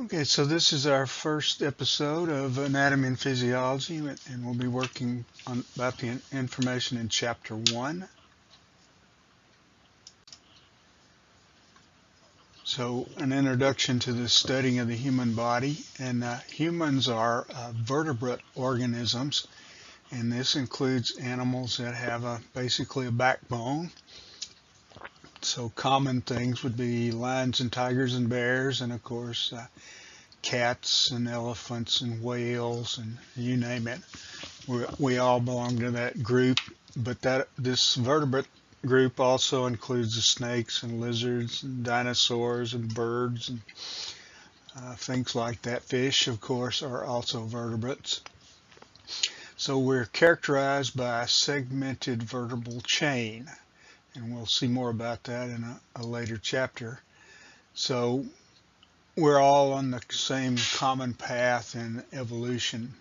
Okay, so this is our first episode of Anatomy and Physiology, and we'll be working on about the information in Chapter 1. So, an introduction to the studying of the human body, and humans are vertebrate organisms, and this includes animals that have basically a backbone. So, common things would be lions and tigers and bears, and of course, cats and elephants and whales and you name it. We all belong to that group, but this vertebrate group also includes the snakes and lizards and dinosaurs and birds and things like that. Fish, of course, are also vertebrates. So we're characterized by a segmented vertebral chain, and we'll see more about that in a later chapter. So we're all on the same common path in evolution.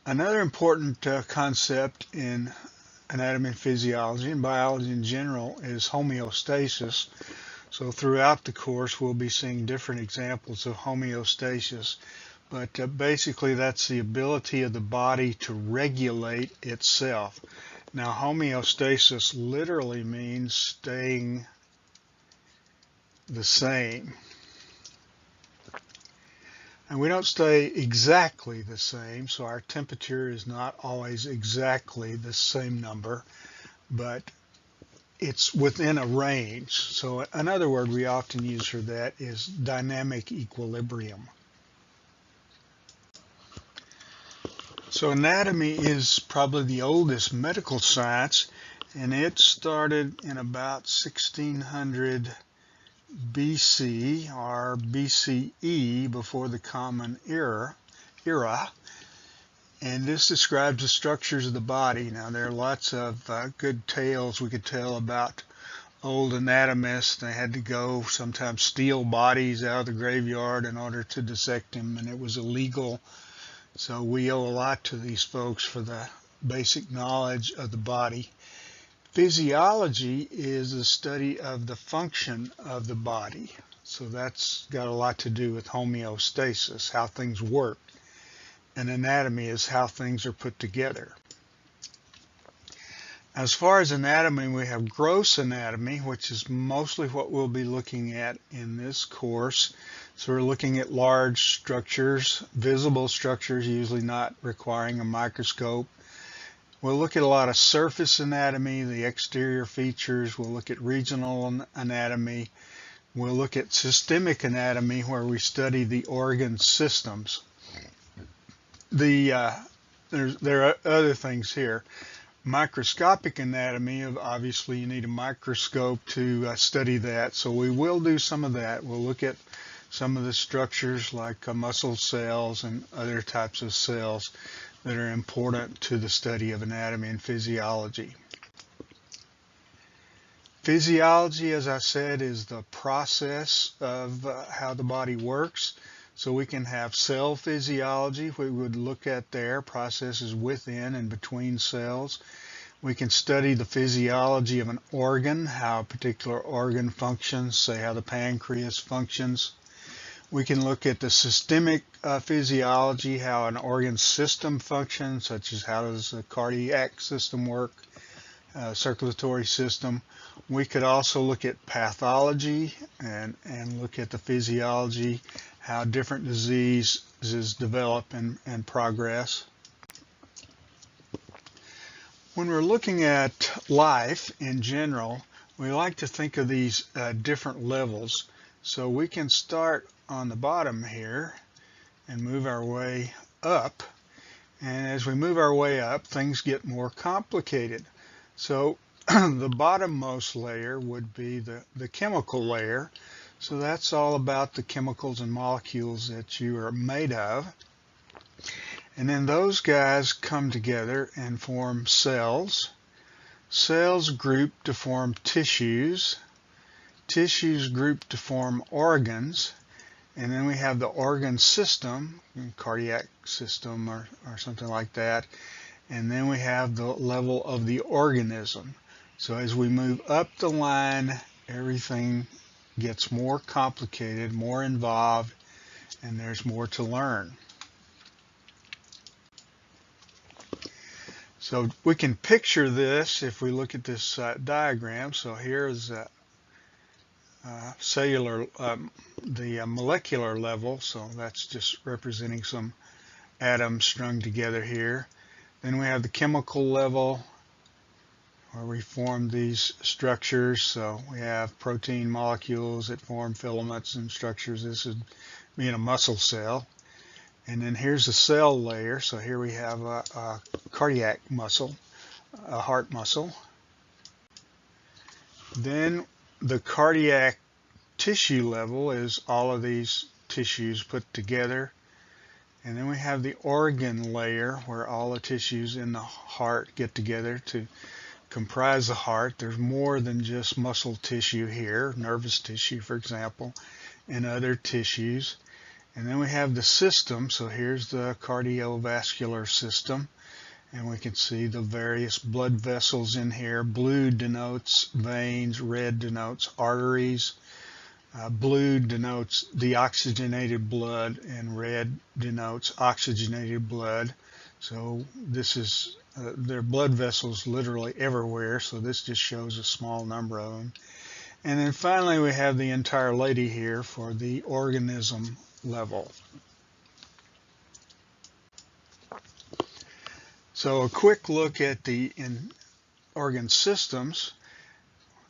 Another important concept in anatomy and physiology and biology in general is homeostasis. So throughout the course we'll be seeing different examples of homeostasis, but basically that's the ability of the body to regulate itself. Now homeostasis literally means staying the same. And we don't stay exactly the same, so our temperature is not always exactly the same number, but it's within a range. So another word we often use for that is dynamic equilibrium. So anatomy is probably the oldest medical science, and it started in about 1600 BC or BCE, before the Common Era, and this describes the structures of the body. Now there are lots of good tales we could tell about old anatomists. They had to go sometimes steal bodies out of the graveyard in order to dissect them, and it was illegal. So we owe a lot to these folks for the basic knowledge of the body. Physiology is the study of the function of the body. So that's got a lot to do with homeostasis, how things work. And anatomy is how things are put together. As far as anatomy, we have gross anatomy, which is mostly what we'll be looking at in this course. So we're looking at large structures, visible structures, usually not requiring a microscope. We'll look at a lot of surface anatomy, the exterior features. We'll look at regional anatomy. We'll look at systemic anatomy, where we study the organ systems. There are other things here. Microscopic anatomy, obviously you need a microscope to study that, so we will do some of that. We'll look at some of the structures like muscle cells and other types of cells that are important to the study of anatomy and physiology. Physiology, as I said, is the process of how the body works. So we can have cell physiology. We would look at their processes within and between cells. We can study the physiology of an organ, how a particular organ functions, say how the pancreas functions. We can look at the systemic physiology, how an organ system functions, such as how does the cardiac system work, circulatory system. We could also look at pathology and look at the physiology, how different diseases develop and progress. When we're looking at life in general, we like to think of these different levels. So we can start on the bottom here and move our way up. And as we move our way up, things get more complicated. So the bottommost layer would be the chemical layer. So that's all about the chemicals and molecules that you are made of. And then those guys come together and form cells. Cells group to form tissues. Tissues group to form organs. And then we have the organ system, cardiac system or something like that. And then we have the level of the organism. So as we move up the line, everything gets more complicated, more involved, and there's more to learn. So we can picture this if we look at this diagram. So here is cellular, the molecular level. So that's just representing some atoms strung together here. Then we have the chemical level, where we form these structures. So we have protein molecules that form filaments and structures. This would be in a muscle cell. And then here's the cell layer. So here we have a cardiac muscle, a heart muscle. Then the cardiac tissue level is all of these tissues put together. And then we have the organ layer, where all the tissues in the heart get together to comprise the heart. There's more than just muscle tissue here, nervous tissue, for example, and other tissues. And then we have the system. So here's the cardiovascular system, and we can see the various blood vessels in here. Blue denotes veins, red denotes arteries, blue denotes deoxygenated blood, and red denotes oxygenated blood. So this is there are blood vessels literally everywhere, so this just shows a small number of them. And then finally we have the entire lady here for the organism level. So a quick look at the organ systems,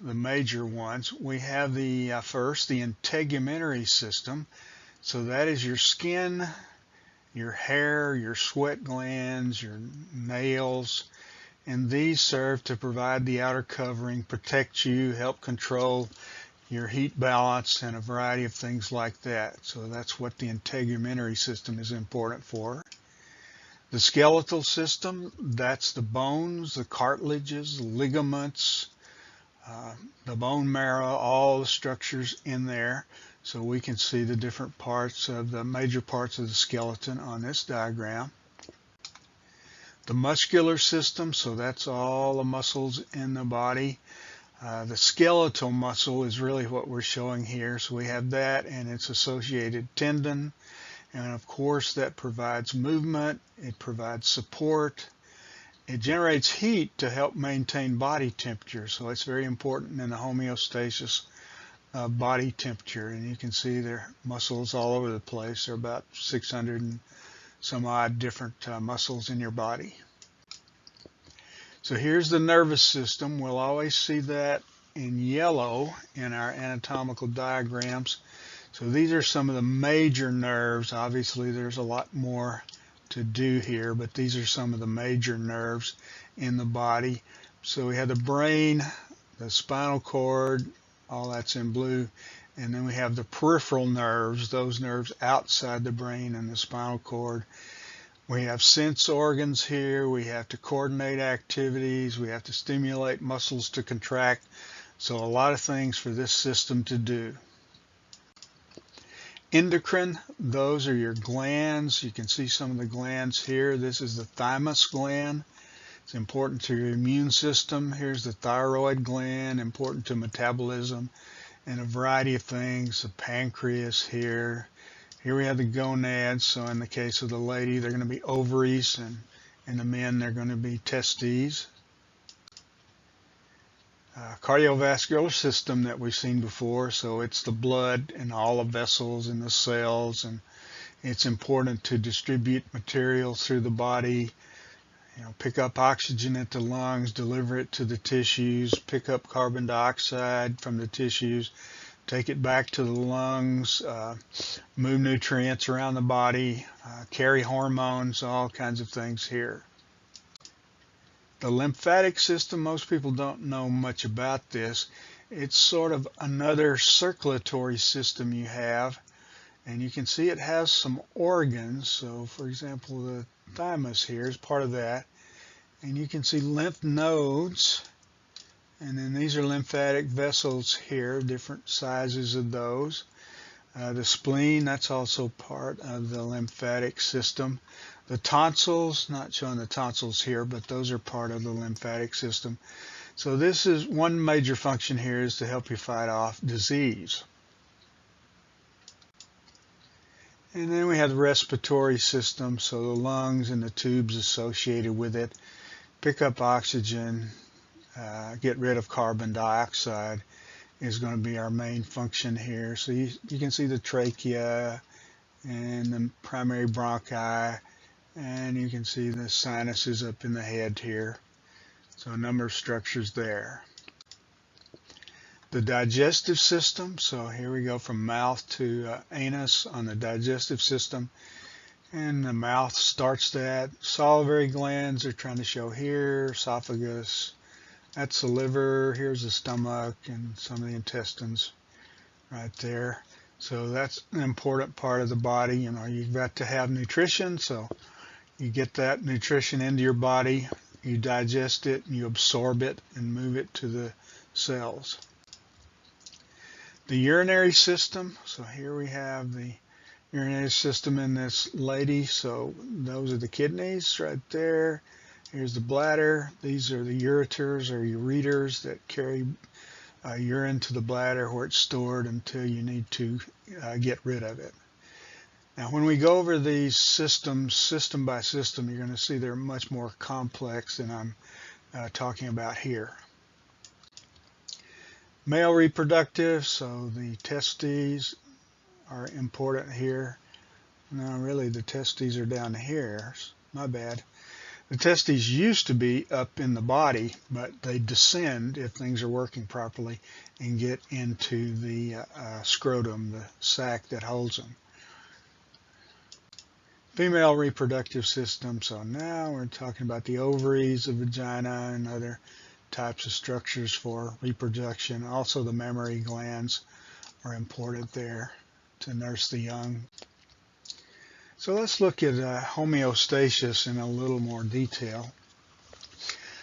the major ones. We have the first, the integumentary system. So that is your skin, your hair, your sweat glands, your nails, and these serve to provide the outer covering, protect you, help control your heat balance, and a variety of things like that. So that's what the integumentary system is important for. The skeletal system, that's the bones, the cartilages, the ligaments, the bone marrow, all the structures in there. So we can see the different parts of the major parts of the skeleton on this diagram. The muscular system, so that's all the muscles in the body. The skeletal muscle is really what we're showing here. So we have that and its associated tendon. And of course that provides movement, it provides support, it generates heat to help maintain body temperature. So it's very important in the homeostasis of body temperature. And you can see there are muscles all over the place. There are about 600 and some odd different muscles in your body. So here's the nervous system. We'll always see that in yellow in our anatomical diagrams. So these are some of the major nerves. Obviously there's a lot more to do here, but these are some of the major nerves in the body. So we have the brain, the spinal cord, all that's in blue, and then we have the peripheral nerves, those nerves outside the brain and the spinal cord. We have sense organs here. We have to coordinate activities. We have to stimulate muscles to contract. So a lot of things for this system to do. Endocrine, those are your glands. You can see some of the glands here. This is the thymus gland. It's important to your immune system. Here's the thyroid gland, important to metabolism and a variety of things. The pancreas here. Here we have the gonads. So in the case of the lady, they're going to be ovaries, and in the men, they're going to be testes. Cardiovascular system that we've seen before, so it's the blood and all the vessels and the cells, and it's important to distribute material through the body, pick up oxygen at the lungs, deliver it to the tissues, pick up carbon dioxide from the tissues, take it back to the lungs, move nutrients around the body, carry hormones, all kinds of things here. The lymphatic system, most people don't know much about this. It's sort of another circulatory system you have, and you can see it has some organs. So for example, the thymus here is part of that, and you can see lymph nodes, and then these are lymphatic vessels here, different sizes of those. The spleen, that's also part of the lymphatic system. The tonsils, not showing the tonsils here, but those are part of the lymphatic system. So this is one major function here, is to help you fight off disease. And then we have the respiratory system, so the lungs and the tubes associated with it pick up oxygen, get rid of carbon dioxide is going to be our main function here. So you can see the trachea and the primary bronchi, and you can see the sinuses up in the head here. So a number of structures there. The digestive system, so here we go from mouth to anus on the digestive system, and the mouth starts that. Salivary glands are trying to show here, esophagus, that's the liver, here's the stomach and some of the intestines right there. So that's an important part of the body. You know, you've got to have nutrition, so you get that nutrition into your body, you digest it, you absorb it and move it to the cells. The urinary system, so here we have the urinary system in this lady, so those are the kidneys right there. Here's the bladder. These are the ureters or ureters that carry urine to the bladder where it's stored until you need to get rid of it. Now when we go over these systems, system by system, you're going to see they're much more complex than I'm talking about here. Male reproductive, so the testes are important here. No, really the testes are down here. My bad. The testes used to be up in the body, but they descend if things are working properly and get into the scrotum, the sac that holds them. Female reproductive system, so now we're talking about the ovaries, the vagina, and other types of structures for reproduction. Also the mammary glands are important there to nurse the young. So let's look at homeostasis in a little more detail.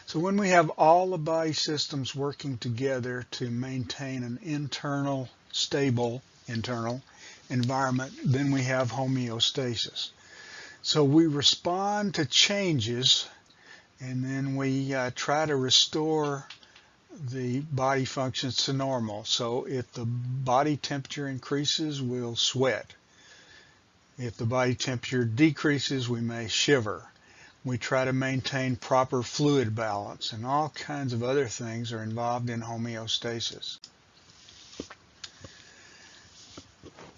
So when we have all the body systems working together to maintain an internal, stable internal environment, then we have homeostasis. So we respond to changes, and then we try to restore the body functions to normal. So if the body temperature increases, we'll sweat. If the body temperature decreases, we may shiver. We try to maintain proper fluid balance, and all kinds of other things are involved in homeostasis.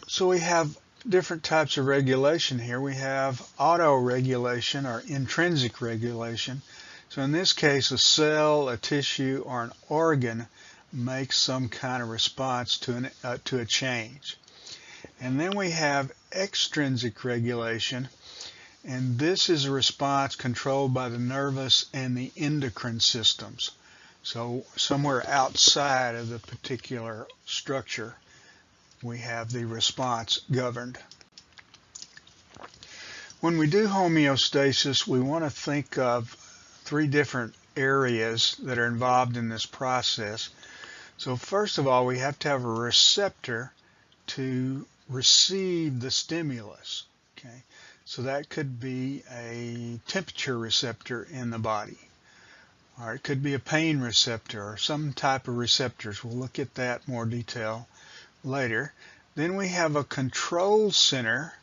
So we have different types of regulation here. We have auto-regulation or intrinsic regulation. So in this case, a cell, a tissue, or an organ makes some kind of response to a change. And then we have extrinsic regulation, and this is a response controlled by the nervous and the endocrine systems. So somewhere outside of the particular structure, we have the response governed. When we do homeostasis, we want to think of 3 different areas that are involved in this process. So first of all, we have to have a receptor to receive the stimulus. Okay, so that could be a temperature receptor in the body, or it could be a pain receptor or some type of receptors. We'll look at that in more detail later. Then we have a control center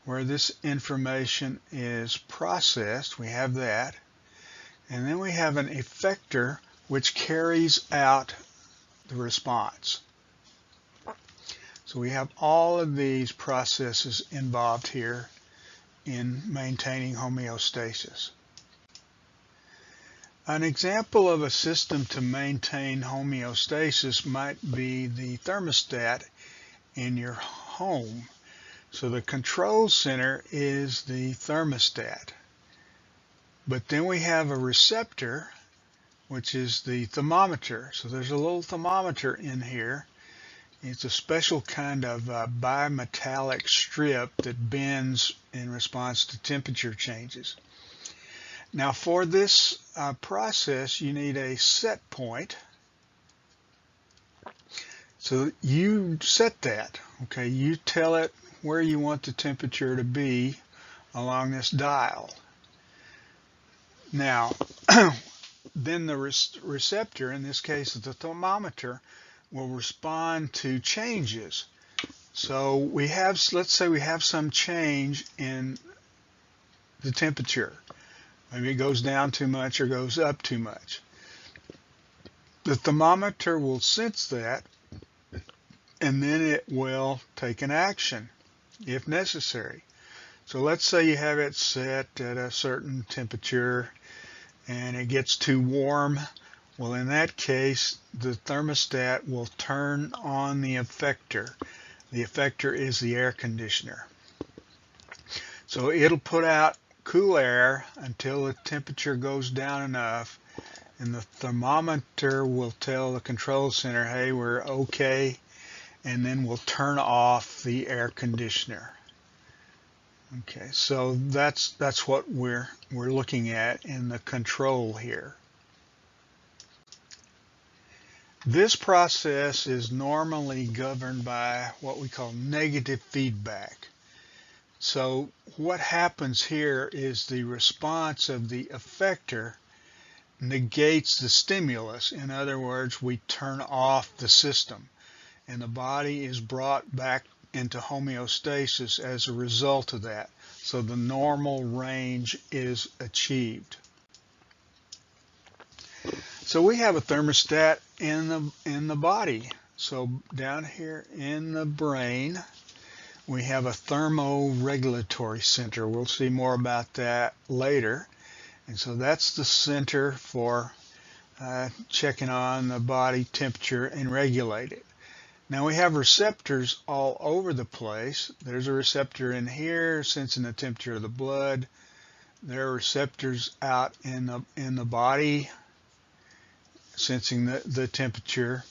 where this information is processed. We have that. And then we have an effector which carries out the response. So we have all of these processes involved here in maintaining homeostasis. An example of a system to maintain homeostasis might be the thermostat in your home. So the control center is the thermostat. But then we have a receptor, which is the thermometer. So there's a little thermometer in here. It's a special kind of bimetallic strip that bends in response to temperature changes. Now for this process, you need a set point. So you set that, okay? You tell it where you want the temperature to be along this dial. Now, then the receptor, in this case the thermometer, will respond to changes. So we have, let's say we have some change in the temperature. Maybe it goes down too much or goes up too much. The thermometer will sense that, and then it will take an action if necessary. So let's say you have it set at a certain temperature and it gets too warm. Well, in that case, the thermostat will turn on the effector. The effector is the air conditioner. So it'll put out cool air until the temperature goes down enough, and the thermometer will tell the control center, hey, we're okay, and then we'll turn off the air conditioner. Okay, so that's what we're looking at in the control here. This process is normally governed by what we call negative feedback. So what happens here is the response of the effector negates the stimulus. In other words, we turn off the system, and the body is brought back into homeostasis as a result of that. So the normal range is achieved. So we have a thermostat in the body. So down here in the brain, we have a thermoregulatory center. We'll see more about that later. And so that's the center for checking on the body temperature and regulate it. Now we have receptors all over the place. There's a receptor in here sensing the temperature of the blood. There are receptors out in the body sensing the temperature.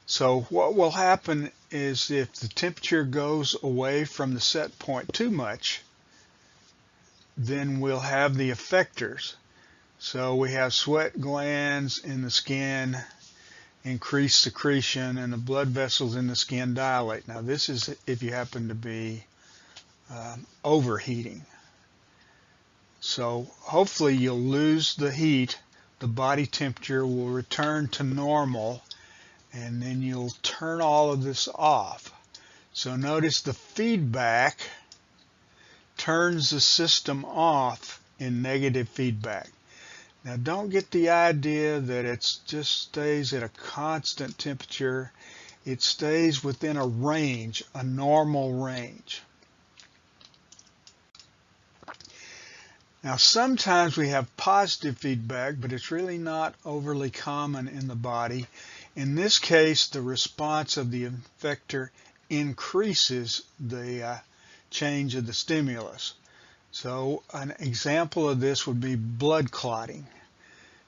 So what will happen is if the temperature goes away from the set point too much, then we'll have the effectors. So we have sweat glands in the skin, increased secretion, and the blood vessels in the skin dilate. Now this is if you happen to be overheating. So hopefully you'll lose the heat, the body temperature will return to normal, and then you'll turn all of this off. So notice the feedback turns the system off in negative feedback. Now don't get the idea that it just stays at a constant temperature. It stays within a range, a normal range. Now sometimes we have positive feedback, but it's really not overly common in the body. In this case, the response of the effector increases the change of the stimulus. So an example of this would be blood clotting.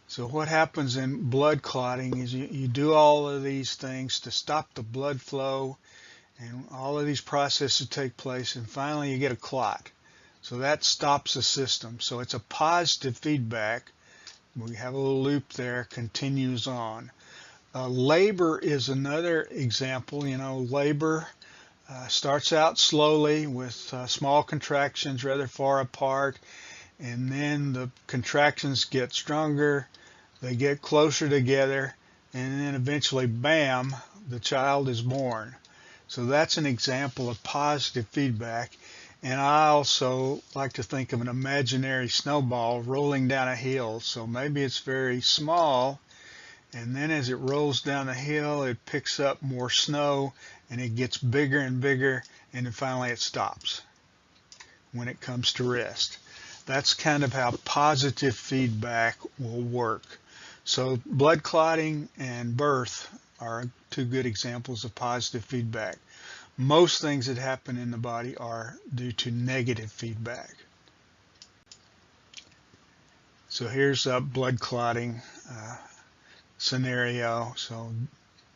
So what happens in blood clotting is you do all of these things to stop the blood flow, and all of these processes take place, and finally you get a clot. So that stops the system. So it's a positive feedback. We have a little loop there, continues on. Labor is another example. You know, labor starts out slowly with small contractions rather far apart, and then the contractions get stronger, they get closer together, and then eventually, bam, the child is born. So that's an example of positive feedback. And I also like to think of an imaginary snowball rolling down a hill. So maybe it's very small, and then as it rolls down the hill, it picks up more snow, and it gets bigger and bigger, and then finally it stops when it comes to rest. That's kind of how positive feedback will work. So blood clotting and birth are two good examples of positive feedback. Most things that happen in the body are due to negative feedback. So here's a blood clotting scenario. So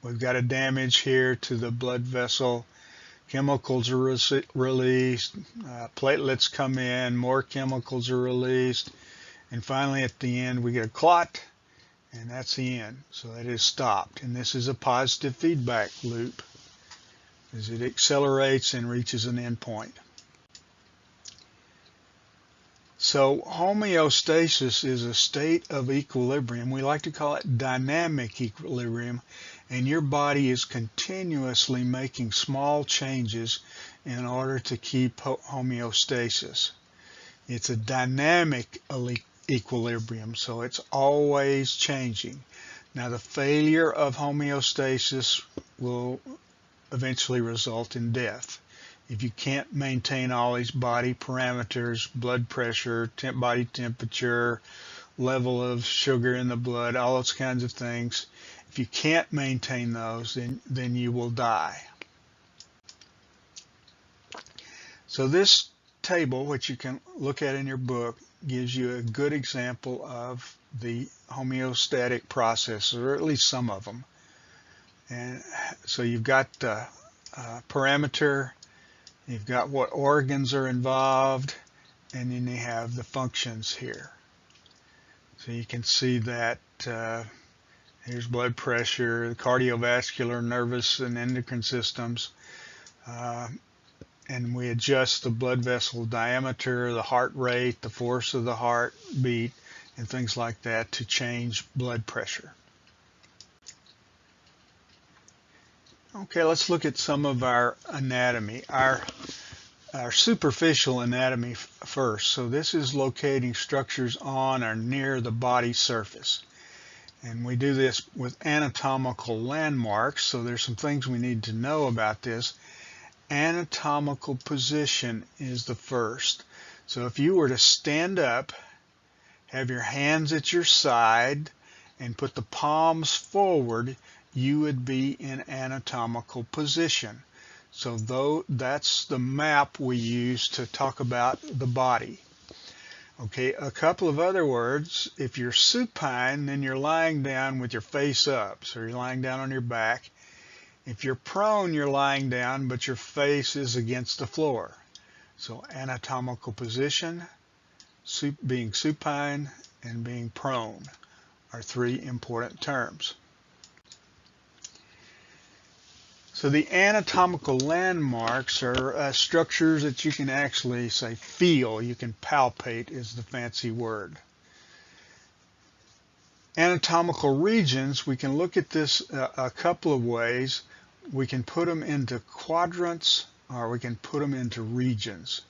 we've got a damage here to the blood vessel. Chemicals are released, platelets come in, more chemicals are released, and finally at the end we get a clot, and that's the end. So that is stopped, and this is a positive feedback loop as it accelerates and reaches an end point. So homeostasis is a state of equilibrium. We like to call it dynamic equilibrium, and your body is continuously making small changes in order to keep homeostasis. It's a dynamic equilibrium, so it's always changing. Now, the failure of homeostasis will eventually result in death. If you can't maintain all these body parameters, blood pressure, body temperature, level of sugar in the blood, all those kinds of things, if you can't maintain those, then you will die. So this table, which you can look at in your book, gives you a good example of the homeostatic processes, or at least some of them. And so you've got the parameter, you've got what organs are involved, and then you have the functions here. So you can see that here's blood pressure, the cardiovascular, nervous, and endocrine systems. And we adjust the blood vessel diameter, the heart rate, the force of the heartbeat, and things like that to change blood pressure. Okay, let's look at some of our anatomy. Our superficial anatomy first. So this is locating structures on or near the body surface. And we do this with anatomical landmarks, so there's some things we need to know about this. Anatomical position is the first. So if you were to stand up, have your hands at your side, and put the palms forward, you would be in anatomical position. So that's the map we use to talk about the body. Okay, a couple of other words. If you're supine, then you're lying down with your face up. So you're lying down on your back. If you're prone, you're lying down, but your face is against the floor. So anatomical position, being supine, and being prone are three important terms. So the anatomical landmarks are structures that you can actually say feel, you can palpate is the fancy word. Anatomical regions, we can look at this a couple of ways. We can put them into quadrants, or we can put them into regions.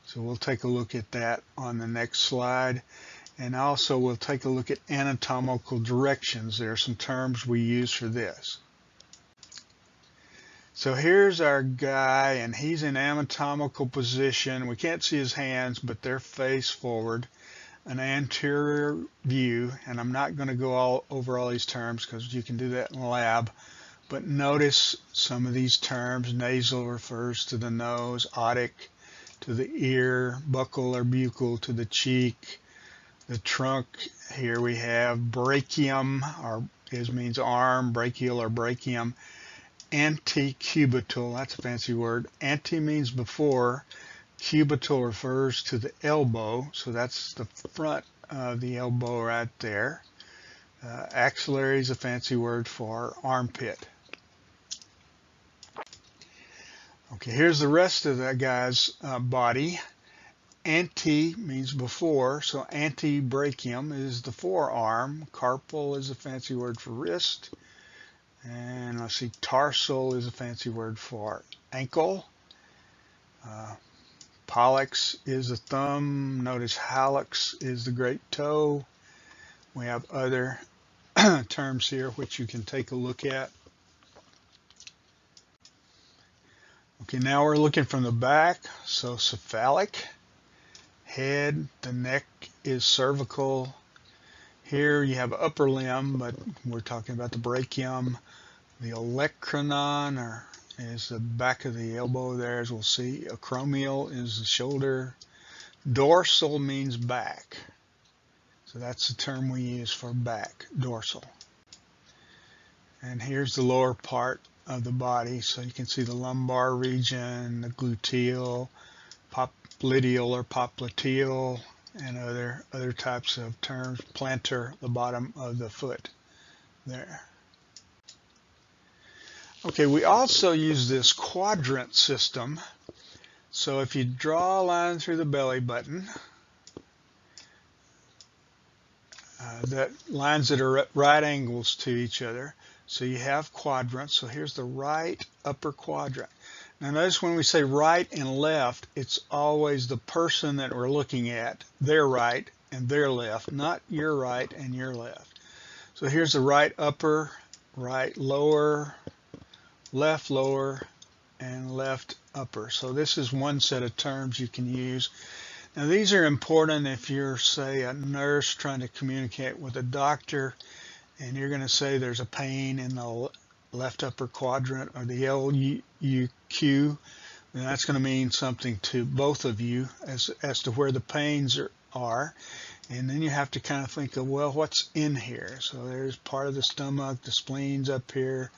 So we'll take a look at that on the next slide. And also we'll take a look at anatomical directions. There are some terms we use for this. So here's our guy, and he's in anatomical position. We can't see his hands, but they're face forward. An anterior view, and I'm not going to go over all these terms because you can do that in the lab. But notice some of these terms. Nasal refers to the nose, otic to the ear, buccal or buccal to the cheek. The trunk, here we have brachium, or means arm, brachial or brachium. Antecubital, that's a fancy word. Ante means before. Cubital refers to the elbow, so that's the front of the elbow right there. Axillary is a fancy word for armpit. Okay, here's the rest of that guy's body. Ante means before, so antebrachium is the forearm. Carpal is a fancy word for wrist. And let's see, tarsal is a fancy word for ankle. Pollex is the thumb. Notice hallux is the great toe. We have other terms here which you can take a look at. Okay, now we're looking from the back. So cephalic, head, the neck is cervical. Here you have upper limb, but we're talking about the brachium. The olecranon is the back of the elbow there, as we'll see. Acromial is the shoulder. Dorsal means back. So that's the term we use for back, dorsal. And here's the lower part of the body. So you can see the lumbar region, the gluteal, popliteal or popliteal, and other types of terms. Plantar, the bottom of the foot there. Okay, we also use this quadrant system. So if you draw a line through the belly button, that lines that are at right angles to each other. So you have quadrants. So here's the right upper quadrant. Now notice when we say right and left, it's always the person that we're looking at, their right and their left, not your right and your left. So here's the right upper, right lower, and left upper. So this is one set of terms you can use. Now these are important if you're, say, a nurse trying to communicate with a doctor, and you're going to say there's a pain in the left upper quadrant or the LUQ, then that's going to mean something to both of you as to where the pains are. And then you have to kind of think of, well, what's in here? So there's part of the stomach, the spleen's up here,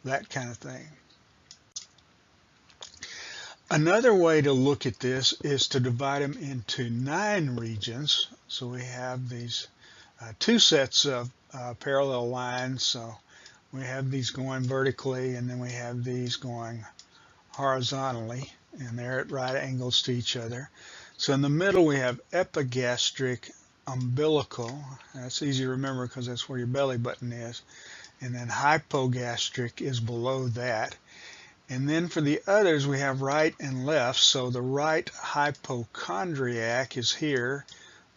that kind of thing. Another way to look at this is to divide them into 9 regions. So we have these 2 sets of parallel lines. So we have these going vertically, and then we have these going horizontally, and they're at right angles to each other. So in the middle we have epigastric, umbilical. That's easy to remember because that's where your belly button is. And then hypogastric is below that. And then for the others we have right and left. So the right hypochondriac is here.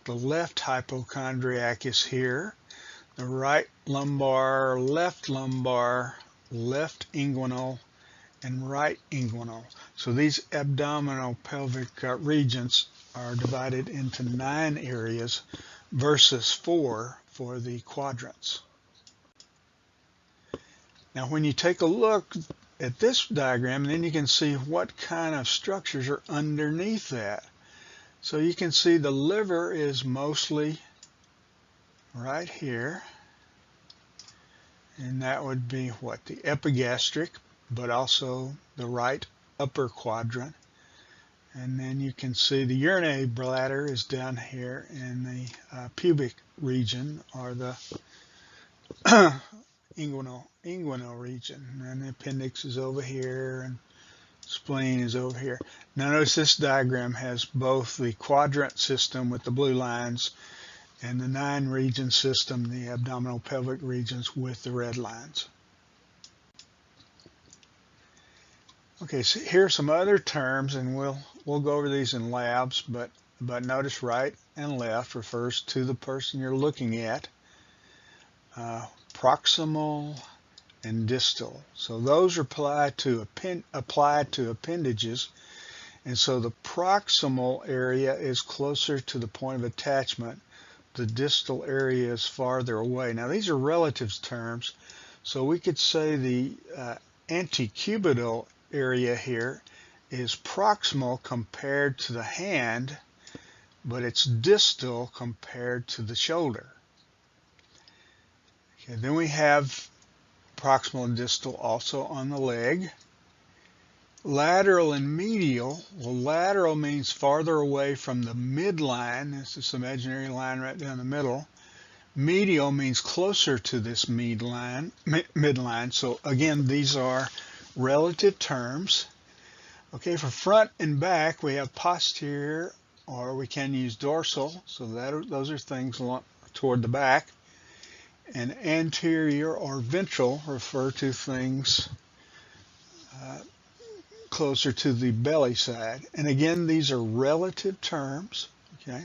The left hypochondriac is here. The right lumbar, left inguinal, and right inguinal. So these abdominal pelvic regions are divided into 9 areas versus 4 for the quadrants. Now when you take a look at this diagram, then you can see what kind of structures are underneath that. So you can see the liver is mostly right here, and that would be what, the epigastric, but also the right upper quadrant. And then you can see the urinary bladder is down here in the pubic region, or the inguinal region, and the appendix is over here, and spleen is over here. Now notice this diagram has both the quadrant system with the blue lines and the 9 region system, the abdominal pelvic regions, with the red lines. Okay, so here are some other terms, and we'll go over these in labs, but notice right and left refers to the person you're looking at. Proximal and distal. So those are applied to appendages, and so the proximal area is closer to the point of attachment. The distal area is farther away. Now these are relative terms, so we could say the antecubital area here is proximal compared to the hand, but it's distal compared to the shoulder. Okay, then we have proximal and distal also on the leg. Lateral and medial. Well, lateral means farther away from the midline. This is this imaginary line right down the middle. Medial means closer to this midline. So again, these are relative terms. Okay, for front and back we have posterior, or we can use dorsal. So those are things toward the back. And anterior or ventral refer to things closer to the belly side. And again, these are relative terms. Okay,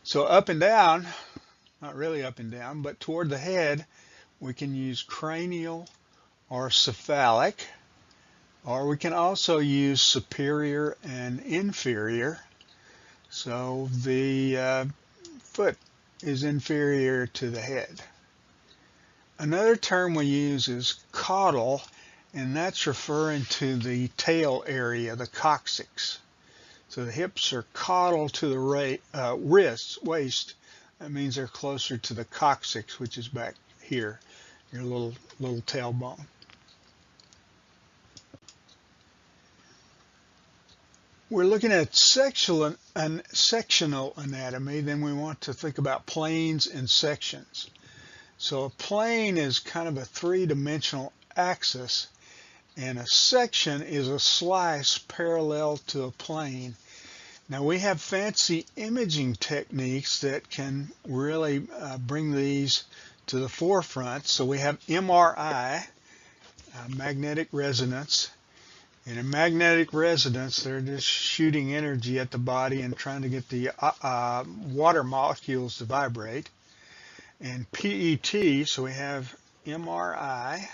so up and down, not really up and down, but toward the head, we can use cranial or cephalic, or we can also use superior and inferior. So the foot is inferior to the head. Another term we use is caudal, and that's referring to the tail area, the coccyx. So the hips are caudal to the waist. That means they're closer to the coccyx, which is back here, your little tailbone. We're looking at sectional anatomy, then we want to think about planes and sections. So a plane is kind of a 3-dimensional axis, and a section is a slice parallel to a plane. Now we have fancy imaging techniques that can really bring these to the forefront. So we have MRI, magnetic resonance. And in magnetic resonance, they're just shooting energy at the body and trying to get the water molecules to vibrate. And PET, so we have MRI,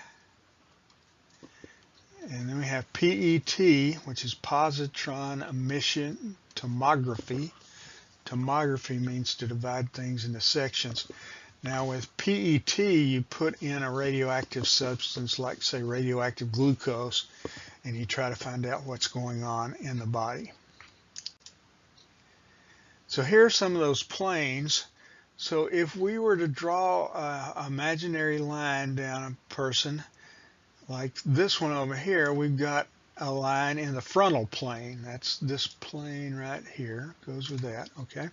and then we have PET, which is positron emission tomography. Tomography means to divide things into sections. Now with PET, you put in a radioactive substance like, say, radioactive glucose, and you try to find out what's going on in the body. So here are some of those planes. So if we were to draw an imaginary line down a person, like this one over here, we've got a line in the frontal plane. That's this plane right here, goes with that, okay?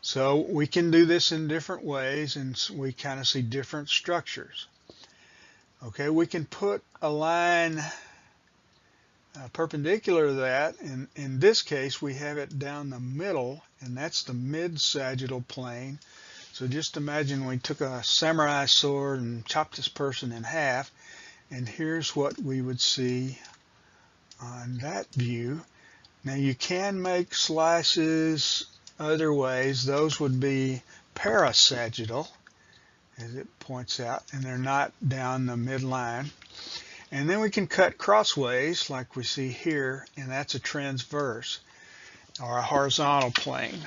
So we can do this in different ways, and we kind of see different structures. Okay, we can put a line perpendicular to that. In this case, we have it down the middle, and that's the mid-sagittal plane. So just imagine we took a samurai sword and chopped this person in half, and here's what we would see on that view. Now you can make slices other ways. Those would be parasagittal, as it points out, and they're not down the midline. And then we can cut crossways like we see here, and that's a transverse or a horizontal plane.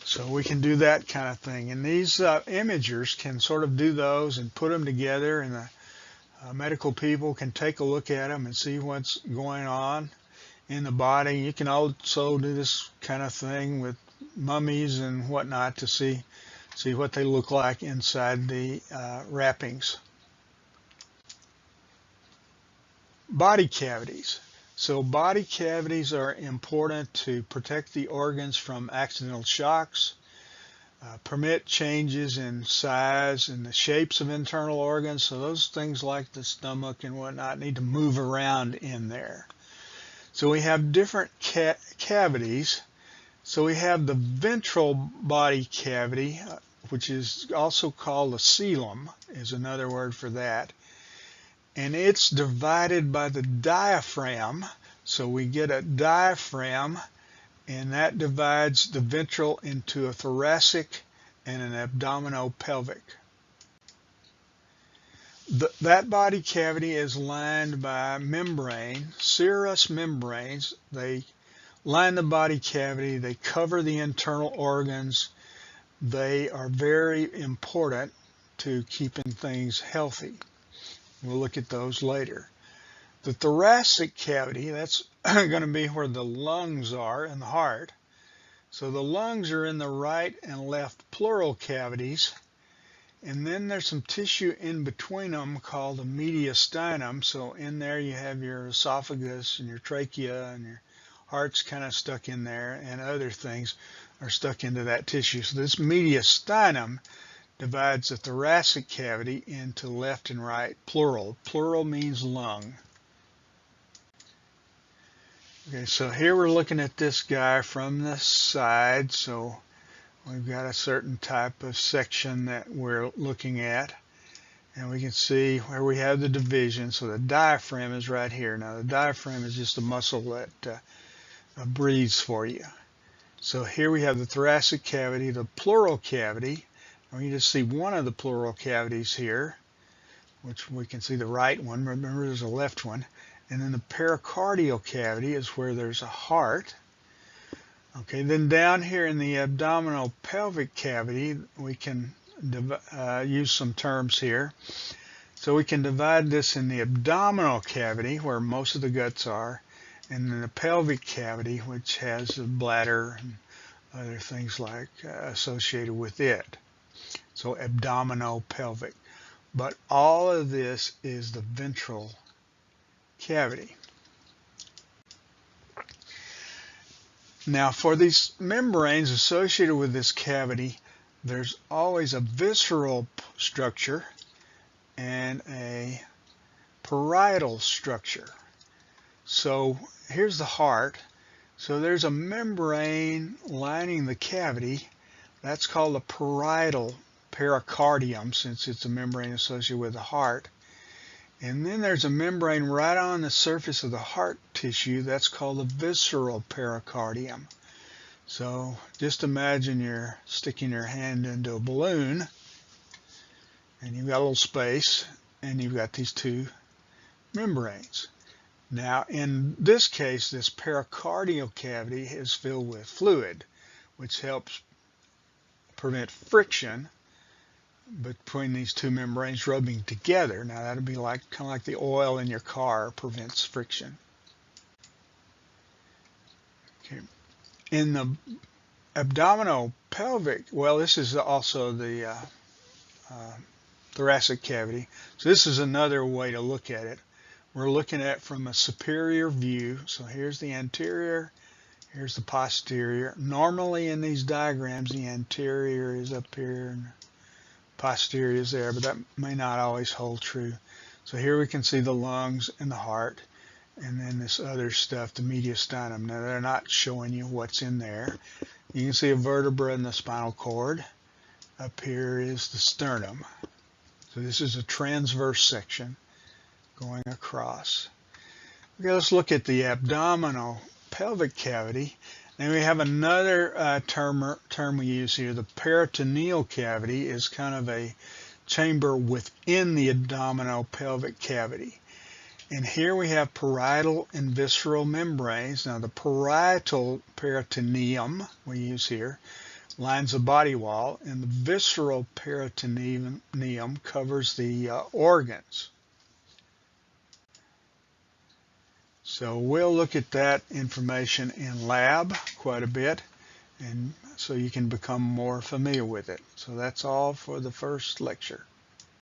So we can do that kind of thing. And these imagers can sort of do those and put them together, and the medical people can take a look at them and see what's going on in the body. You can also do this kind of thing with mummies and whatnot to see what they look like inside the wrappings. Body cavities. So body cavities are important to protect the organs from accidental shocks, permit changes in size and the shapes of internal organs. So those things like the stomach and whatnot need to move around in there. So we have different cavities. So we have the ventral body cavity, which is also called the coelom, is another word for that. And it's divided by the diaphragm. So we get a diaphragm, and that divides the ventral into a thoracic and an abdominopelvic. That body cavity is lined by membrane, serous membranes. They line the body cavity. They cover the internal organs. They are very important to keeping things healthy. We'll look at those later. The thoracic cavity, that's going to be where the lungs are and the heart. So the lungs are in the right and left pleural cavities. And then there's some tissue in between them called the mediastinum. So in there you have your esophagus and your trachea, and your heart's kind of stuck in there, and other things are stuck into that tissue. So this mediastinum divides the thoracic cavity into left and right pleural. Pleural means lung. Okay, so here we're looking at this guy from the side. So we've got a certain type of section that we're looking at, and we can see where we have the division. So the diaphragm is right here. Now the diaphragm is just a muscle that breathes for you. So here we have the thoracic cavity, the pleural cavity. We just see one of the pleural cavities here, which we can see the right one. Remember, there's a left one. And then the pericardial cavity is where there's a heart. Okay, then down here in the abdominal pelvic cavity, we can use some terms here. So we can divide this in the abdominal cavity, where most of the guts are, and then the pelvic cavity, which has the bladder and other things like associated with it. So abdominopelvic. But all of this is the ventral cavity. Now for these membranes associated with this cavity, there's always a visceral structure and a parietal structure. So here's the heart. So there's a membrane lining the cavity. That's called the parietal pericardium, since it's a membrane associated with the heart. And then there's a membrane right on the surface of the heart tissue. That's called the visceral pericardium. So just imagine you're sticking your hand into a balloon, and you've got a little space, and you've got these two membranes. Now, in this case, this pericardial cavity is filled with fluid, which helps prevent friction between these two membranes rubbing together. Now, that would be kind of like the oil in your car prevents friction. Okay. In the abdominopelvic, well, this is also the thoracic cavity. So this is another way to look at it. We're looking at it from a superior view. So here's the anterior, here's the posterior. Normally in these diagrams, the anterior is up here and posterior is there, but that may not always hold true. So here we can see the lungs and the heart, and then this other stuff, the mediastinum. Now they're not showing you what's in there. You can see a vertebra in the spinal cord. Up here is the sternum. So this is a transverse section going across. Okay, let's look at the abdominal pelvic cavity. And we have another term we use here. The peritoneal cavity is kind of a chamber within the abdominal pelvic cavity. And here we have parietal and visceral membranes. Now the parietal peritoneum we use here lines the body wall, and the visceral peritoneum covers the organs. So we'll look at that information in lab quite a bit, and so you can become more familiar with it. So that's all for the first lecture.